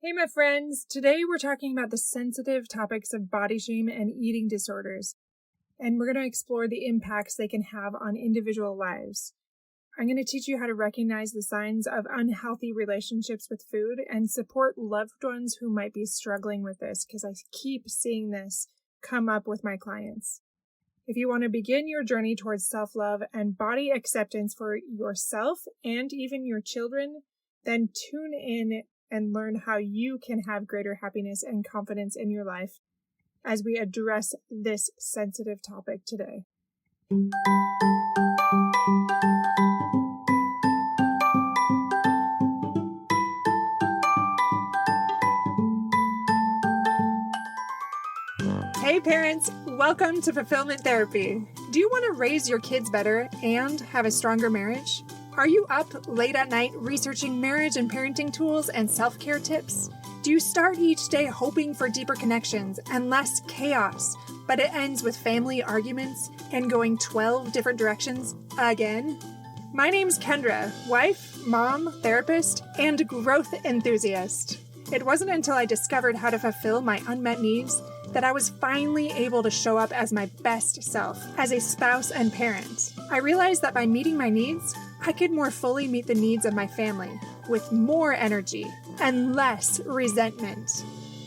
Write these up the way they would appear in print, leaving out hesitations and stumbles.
Hey, my friends. Today we're talking about the sensitive topics of body shame and eating disorders, and we're going to explore the impacts they can have on individual lives. I'm going to teach you how to recognize the signs of unhealthy relationships with food and support loved ones who might be struggling with this, because I keep seeing this come up with my clients. If you want to begin your journey towards self-love and body acceptance for yourself and even your children, then tune in and learn how you can have greater happiness and confidence in your life as we address this sensitive topic today. Hey parents, welcome to Fulfillment Therapy. Do you want to raise your kids better and have a stronger marriage? Are you up late at night researching marriage and parenting tools and self-care tips? Do you start each day hoping for deeper connections and less chaos, but it ends with family arguments and going 12 different directions again? My name's Kendra, wife, mom, therapist, and growth enthusiast. It wasn't until I discovered how to fulfill my unmet needs that I was finally able to show up as my best self as a spouse and parent. I realized that by meeting my needs, I could more fully meet the needs of my family with more energy and less resentment.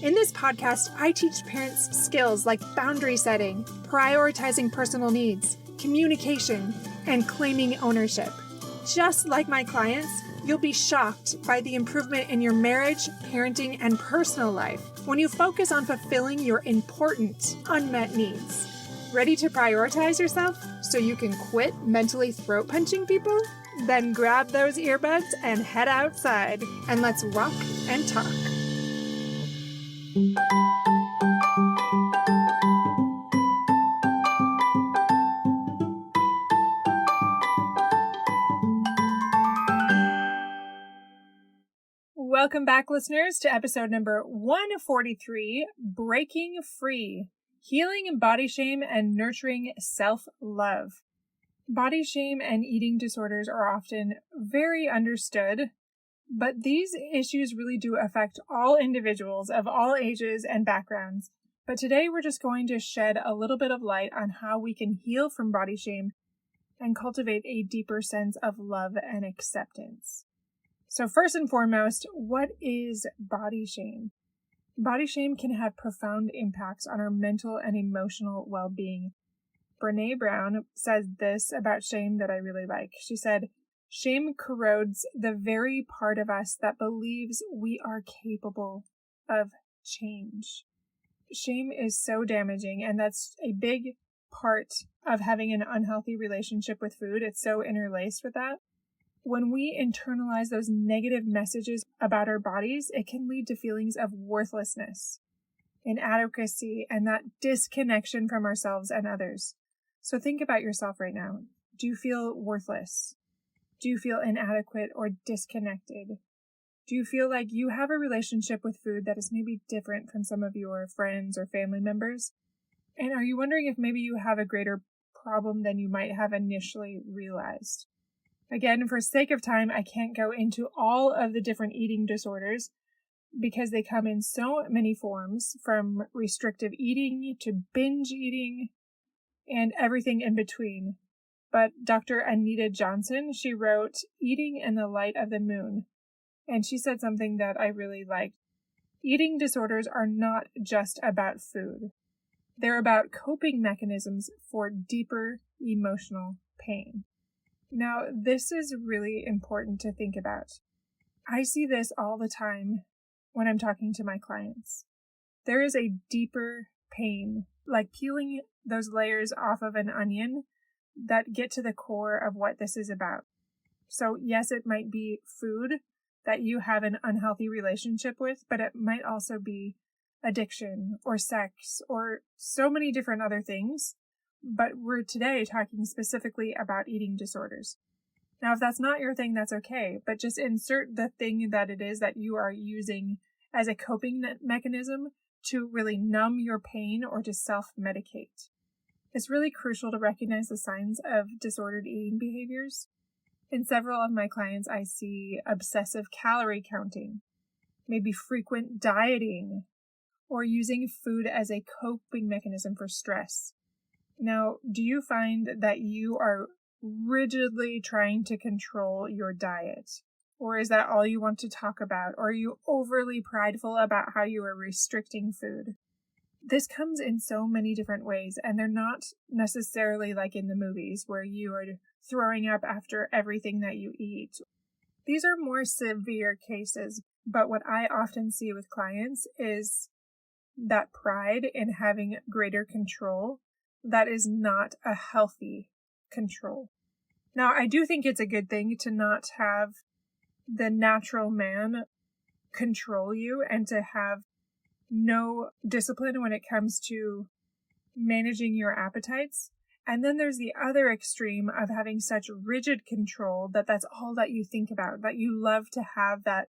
In this podcast, I teach parents skills like boundary setting, prioritizing personal needs, communication, and claiming ownership. Just like my clients, you'll be shocked by the improvement in your marriage, parenting, and personal life when you focus on fulfilling your important unmet needs. Ready to prioritize yourself so you can quit mentally throat punching people? Then grab those earbuds and head outside, and let's rock and talk. Welcome back, listeners, to episode number 143, Breaking Free, Healing Body Shame and Nurturing Self-Love. Body shame and eating disorders are often very understood, but these issues really do affect all individuals of all ages and backgrounds. But today we're just going to shed a little bit of light on how we can heal from body shame and cultivate a deeper sense of love and acceptance. So first and foremost, what is body shame? Body shame can have profound impacts on our mental and emotional well-being. Brene Brown says this about shame that I really like. She said, "Shame corrodes the very part of us that believes we are capable of change." Shame is so damaging, and that's a big part of having an unhealthy relationship with food. It's so interlaced with that. When we internalize those negative messages about our bodies, it can lead to feelings of worthlessness, inadequacy, and that disconnection from ourselves and others. So think about yourself right now. Do you feel worthless? Do you feel inadequate or disconnected? Do you feel like you have a relationship with food that is maybe different from some of your friends or family members? And are you wondering if maybe you have a greater problem than you might have initially realized? Again, for sake of time, I can't go into all of the different eating disorders because they come in so many forms, from restrictive eating to binge eating and everything in between. But Dr. Anita Johnston, she wrote Eating in the Light of the Moon, and she said something that I really liked. Eating disorders are not just about food. They're about coping mechanisms for deeper emotional pain. Now, this is really important to think about. I see this all the time when I'm talking to my clients. There is a deeper pain, like peeling those layers off of an onion, that get to the core of what this is about. So yes, it might be food that you have an unhealthy relationship with, but it might also be addiction or sex or so many different other things. But we're today talking specifically about eating disorders. Now, if that's not your thing, that's okay, but just insert the thing that it is that you are using as a coping mechanism to really numb your pain or to self-medicate. It's really crucial to recognize the signs of disordered eating behaviors. In several of my clients, I see obsessive calorie counting, maybe frequent dieting, or using food as a coping mechanism for stress. Now, do you find that you are rigidly trying to control your diet? Or is that all you want to talk about? Or are you overly prideful about how you are restricting food? This comes in so many different ways, and they're not necessarily like in the movies where you are throwing up after everything that you eat. These are more severe cases, but what I often see with clients is that pride in having greater control that is not a healthy control. Now, I do think it's a good thing to not have the natural man control you and to have no discipline when it comes to managing your appetites. And then there's the other extreme of having such rigid control that that's all that you think about, that you love to have that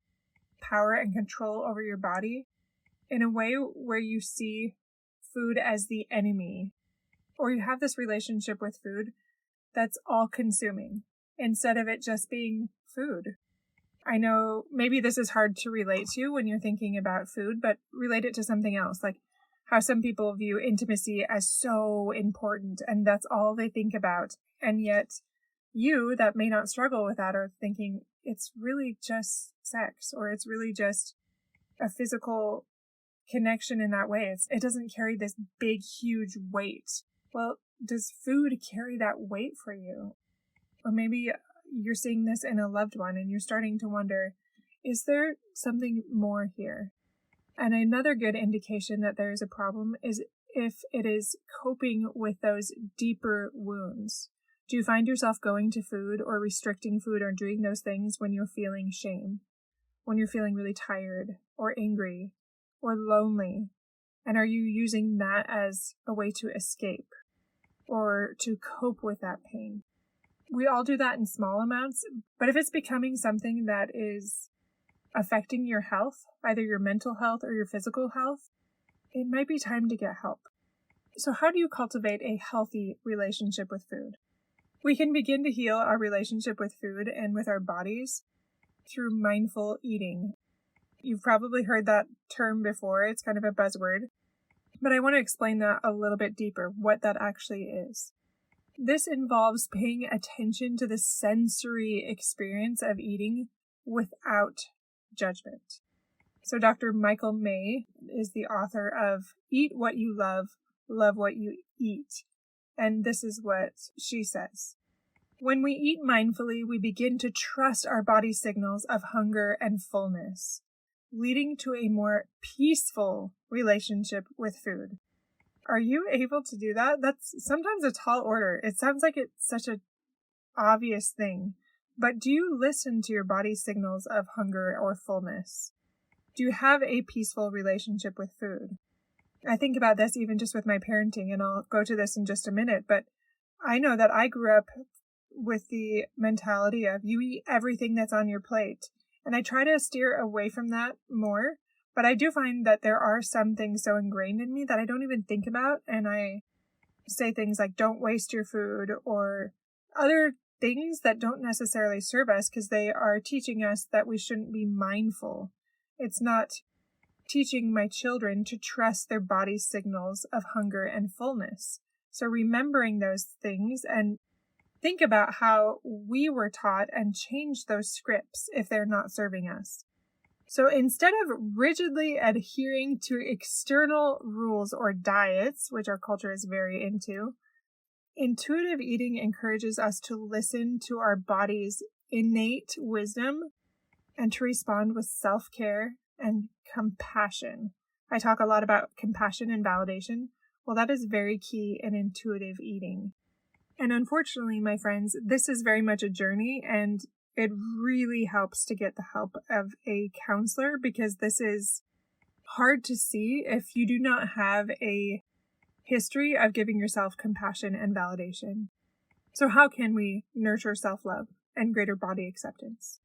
power and control over your body in a way where you see food as the enemy, or you have this relationship with food that's all consuming instead of it just being food. I know maybe this is hard to relate to when you're thinking about food, but relate it to something else, like how some people view intimacy as so important and that's all they think about. And yet you that may not struggle with that are thinking it's really just sex, or it's really just a physical connection in that way. It doesn't carry this big, huge weight. Well, does food carry that weight for you? Or maybe you're seeing this in a loved one and you're starting to wonder, is there something more here? And another good indication that there is a problem is if it is coping with those deeper wounds. Do you find yourself going to food or restricting food or doing those things when you're feeling shame, when you're feeling really tired or angry or lonely? And are you using that as a way to escape or to cope with that pain? We all do that in small amounts, but if it's becoming something that is affecting your health, either your mental health or your physical health, it might be time to get help. So how do you cultivate a healthy relationship with food? We can begin to heal our relationship with food and with our bodies through mindful eating. You've probably heard that term before. It's kind of a buzzword, but I want to explain that a little bit deeper, what that actually is. This involves paying attention to the sensory experience of eating without judgment. So Dr. Michael May is the author of Eat What You Love What You Eat. And this is what she says. When we eat mindfully, we begin to trust our body signals of hunger and fullness, leading to a more peaceful relationship with food. Are you able to do that? That's sometimes a tall order. It sounds like it's such an obvious thing, but do you listen to your body's signals of hunger or fullness? Do you have a peaceful relationship with food? I think about this even just with my parenting, and I'll go to this in just a minute, but I know that I grew up with the mentality of you eat everything that's on your plate, and I try to steer away from that more. But I do find that there are some things so ingrained in me that I don't even think about. And I say things like, don't waste your food, or other things that don't necessarily serve us because they are teaching us that we shouldn't be mindful. It's not teaching my children to trust their body's signals of hunger and fullness. So remembering those things and think about how we were taught and change those scripts if they're not serving us. So instead of rigidly adhering to external rules or diets, which our culture is very into, intuitive eating encourages us to listen to our body's innate wisdom and to respond with self-care and compassion. I talk a lot about compassion and validation. Well, that is very key in intuitive eating. And unfortunately, my friends, this is very much a journey, and it really helps to get the help of a counselor because this is hard to see if you do not have a history of giving yourself compassion and validation. So how can we nurture self-love and greater body acceptance?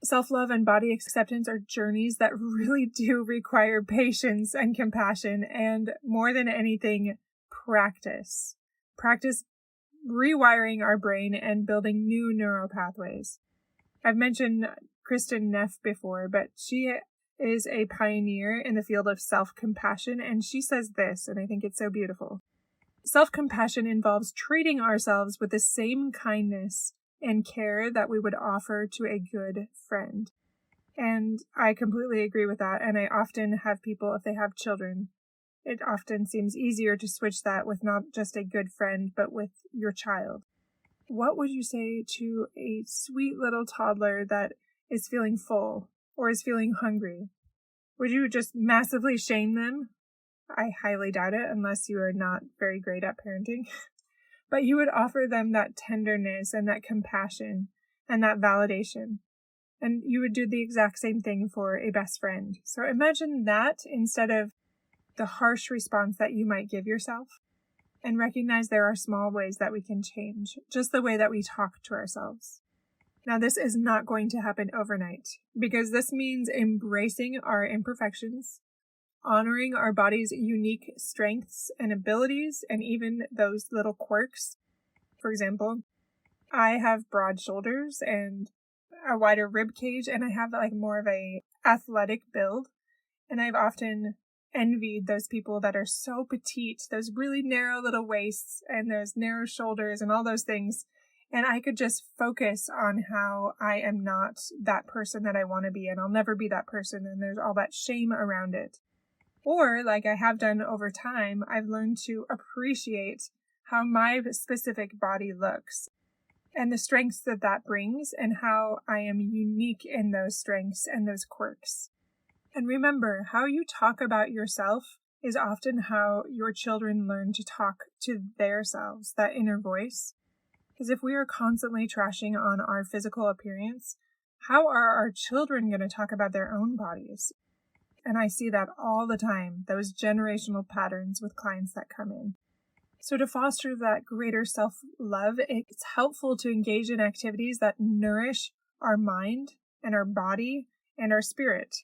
Self-love and body acceptance are journeys that really do require patience and compassion and, more than anything, practice. Practice rewiring our brain and building new neural pathways. I've mentioned Kristen Neff before, but she is a pioneer in the field of self-compassion, and she says this, and I think it's so beautiful. Self-compassion involves treating ourselves with the same kindness and care that we would offer to a good friend. And I completely agree with that, and I often have people, if they have children, it often seems easier to switch that with not just a good friend, but with your child. What would you say to a sweet little toddler that is feeling full or is feeling hungry? Would you just massively shame them? I highly doubt it, unless you are not very great at parenting. But you would offer them that tenderness and that compassion and that validation. And you would do the exact same thing for a best friend. So imagine that instead of the harsh response that you might give yourself. And recognize there are small ways that we can change, just the way that we talk to ourselves. Now, this is not going to happen overnight, because this means embracing our imperfections, honoring our body's unique strengths and abilities, and even those little quirks. For example, I have broad shoulders and a wider rib cage, and I have more of a athletic build, and I've often envied those people that are so petite, those really narrow little waists and those narrow shoulders and all those things. And I could just focus on how I am not that person that I want to be, and I'll never be that person, and there's all that shame around it. Or, like I have done over time, I've learned to appreciate how my specific body looks and the strengths that that brings, and how I am unique in those strengths and those quirks. And remember, how you talk about yourself is often how your children learn to talk to their selves, that inner voice. Because if we are constantly trashing on our physical appearance, how are our children going to talk about their own bodies? And I see that all the time, those generational patterns with clients that come in. So to foster that greater self-love, it's helpful to engage in activities that nourish our mind and our body and our spirit.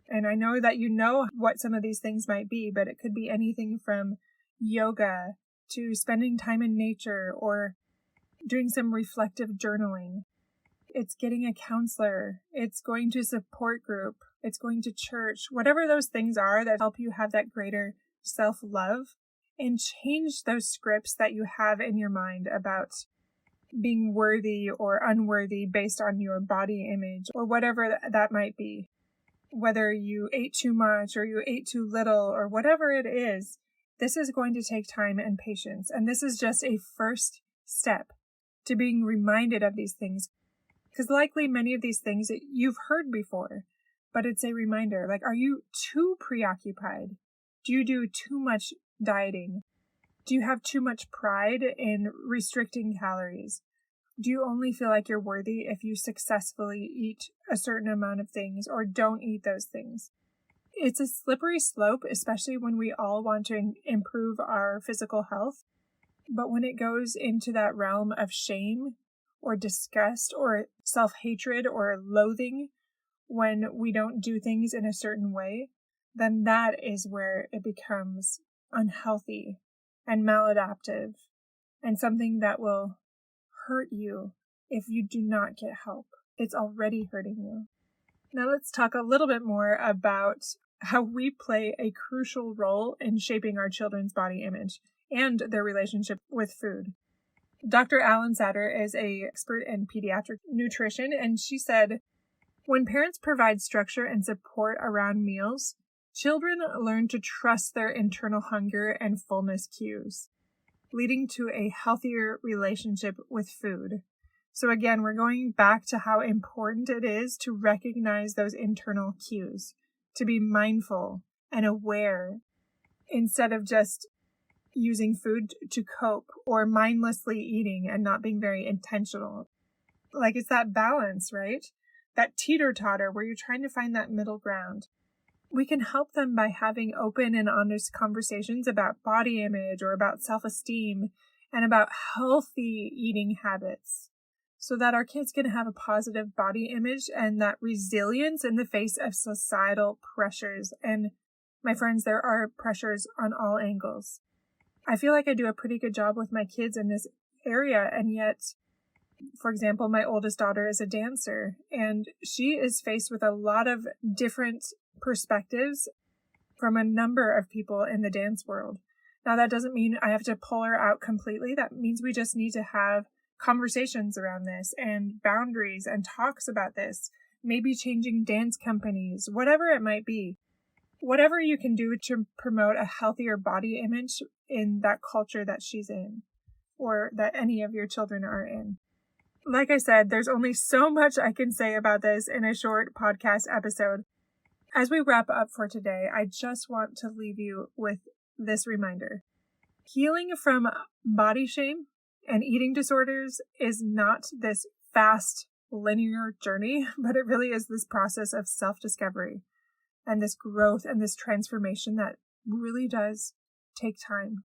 And I know that you know what some of these things might be, but it could be anything from yoga to spending time in nature or doing some reflective journaling. It's getting a counselor. It's going to a support group. It's going to church. Whatever those things are that help you have that greater self-love, and change those scripts that you have in your mind about being worthy or unworthy based on your body image or whatever that might be. Whether you ate too much or you ate too little or whatever it is, this is going to take time and patience. And this is just a first step to being reminded of these things. Because likely many of these things that you've heard before, but it's a reminder. Like, are you too preoccupied? Do you do too much dieting? Do you have too much pride in restricting calories? Do you only feel like you're worthy if you successfully eat a certain amount of things or don't eat those things? It's a slippery slope, especially when we all want to improve our physical health. But when it goes into that realm of shame or disgust or self-hatred or loathing when we don't do things in a certain way, then that is where it becomes unhealthy and maladaptive and something that will hurt you if you do not get help. It's already hurting you. Now let's talk a little bit more about how we play a crucial role in shaping our children's body image and their relationship with food. Dr. Alan Satter is an expert in pediatric nutrition, and she said, when parents provide structure and support around meals, children learn to trust their internal hunger and fullness cues, leading to a healthier relationship with food. So again, we're going back to how important it is to recognize those internal cues, to be mindful and aware instead of just using food to cope or mindlessly eating and not being very intentional. Like, it's that balance, right? That teeter-totter where you're trying to find that middle ground. We can help them by having open and honest conversations about body image or about self-esteem and about healthy eating habits so that our kids can have a positive body image and that resilience in the face of societal pressures. And my friends, there are pressures on all angles. I feel like I do a pretty good job with my kids in this area, and yet, for example, my oldest daughter is a dancer, and she is faced with a lot of different perspectives from a number of people in the dance world. Now, that doesn't mean I have to pull her out completely. That means we just need to have conversations around this and boundaries and talks about this, maybe changing dance companies, whatever it might be. Whatever you can do to promote a healthier body image in that culture that she's in, or that any of your children are in. Like I said, there's only so much I can say about this in a short podcast episode. As we wrap up for today, I just want to leave you with this reminder. Healing from body shame and eating disorders is not this fast, linear journey, but it really is this process of self-discovery and this growth and this transformation that really does take time.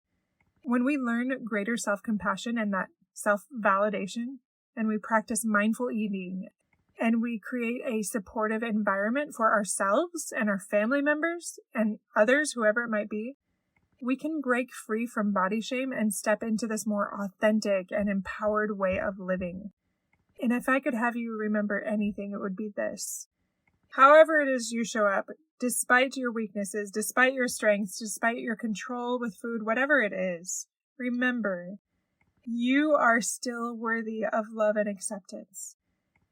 When we learn greater self-compassion and that self-validation, and we practice mindful eating, and we create a supportive environment for ourselves and our family members and others, whoever it might be, we can break free from body shame and step into this more authentic and empowered way of living. And if I could have you remember anything, it would be this. However it is you show up, despite your weaknesses, despite your strengths, despite your control with food, whatever it is, remember, you are still worthy of love and acceptance.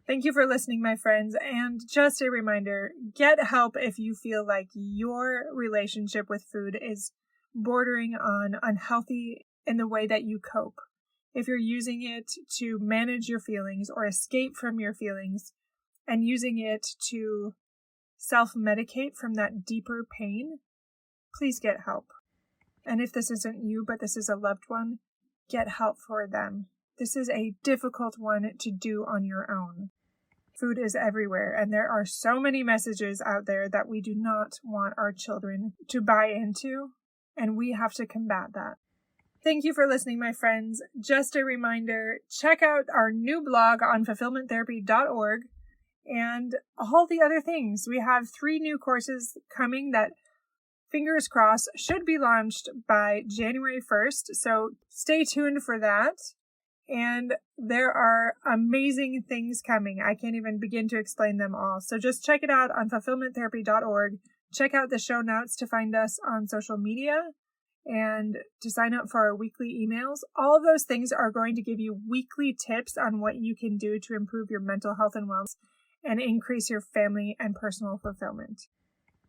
Thank you for listening, my friends. And just a reminder, get help if you feel like your relationship with food is bordering on unhealthy in the way that you cope. If you're using it to manage your feelings or escape from your feelings and using it to self-medicate from that deeper pain, please get help. And if this isn't you, but this is a loved one, get help for them. This is a difficult one to do on your own. Food is everywhere, and there are so many messages out there that we do not want our children to buy into, and we have to combat that. Thank you for listening, my friends. Just a reminder, check out our new blog on fulfillment.therapist.org and all the other things. We have 3 new courses coming that, fingers crossed, should be launched by January 1st, so stay tuned for that. And there are amazing things coming. I can't even begin to explain them all. So just check it out on fulfillment.therapist.org. Check out the show notes to find us on social media and to sign up for our weekly emails. All of those things are going to give you weekly tips on what you can do to improve your mental health and wellness and increase your family and personal fulfillment.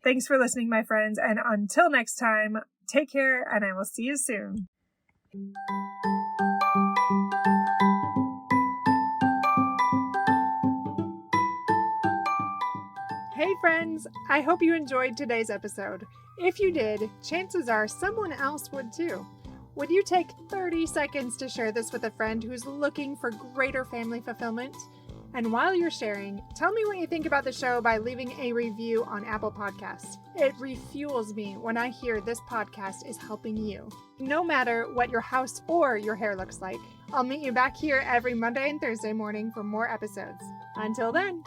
Thanks for listening, my friends. And until next time, take care and I will see you soon. Hey friends, I hope you enjoyed today's episode. If you did, chances are someone else would too. Would you take 30 seconds to share this with a friend who's looking for greater family fulfillment? And while you're sharing, tell me what you think about the show by leaving a review on Apple Podcasts. It refuels me when I hear this podcast is helping you. No matter what your house or your hair looks like, I'll meet you back here every Monday and Thursday morning for more episodes. Until then.